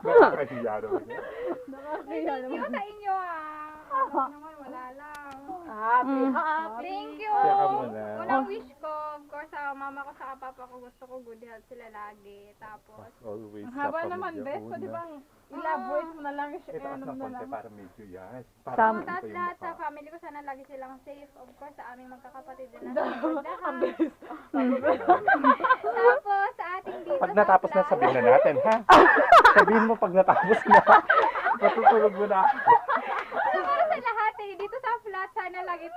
Nakakahiya naman yan. Thank you sa inyo Ako naman, wala lang. Happy. Thank you. Kaya ka muna. Unang wish ko, of course, sa mama ko sa papa ko, gusto ko good health sila lagi. Tapos, Always Ang haba sa naman, pamilya best. Pwede una. bang elaborate mo na lang siya? Itaas Ano ng na konti lang? para medyo yan. Sam- tapos lahat sa family ko, sana lagi silang safe. Of course, sa aming magkakapatid din na lahat. Tapos, sa ating dito Pag sa natapos na, flat. sabihin na natin, ha? Sabihin mo pag natapos na. Matutulog mo na. Para sa lahat dito sa flat, sana lagi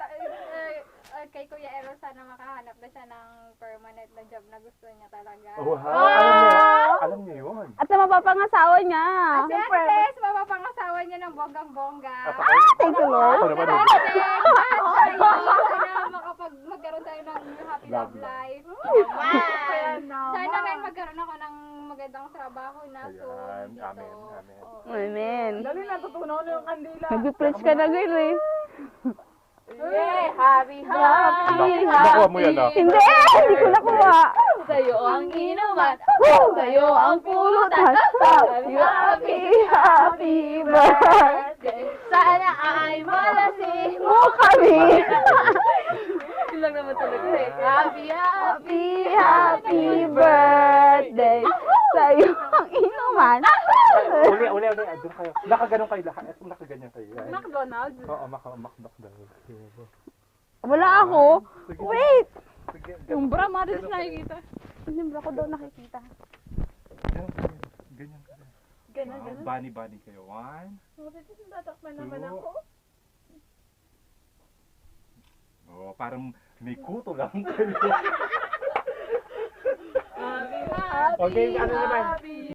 kay Kuya Errol, sana makahanap na siya ng permanent na job na gusto niya talaga. Wow! Alam niyo yun. At sa mapapangasawa niya. At si Ate Tess, mapapangasawa niya ng bonggang-bongga. Thank you, Lord. Ako naman. Ate Tess, sana magkaroon tayo ng happy love life. Sana ngayon magkaroon ako ng magandang trabaho na soon Ayan. dito. Amen. Amen. Amen. Dali na, tutunaw na yung kandila. Nag-preach ka na, girl, eh. Yay! Happy, Nakuha mo yan, ah. Hindi! Hindi ko nakuha. Sa'yo ang inuman. Sa'yo ang pulutan. Happy, happy birthday. Sana ay malasing Mo kami. Yun lang naman talaga eh. Happy, Happy, happy birthday. Sa'yo ang inuman. Uli. Doon kayo. Nakaganon kayo lahat. Nakaganyan kayo. Yan. McDonald's. Oo, makdakdang. Wala ako. Wait! Sige. Yung bra, maris nakikita. Yung bra ko daw nakikita. Ganyan ka. Ganun. Bani kayo. 1, Tatakpan naman 2. ako. Oh, parang may kuto lang kayo. Happy, Okay, ano naman? happy.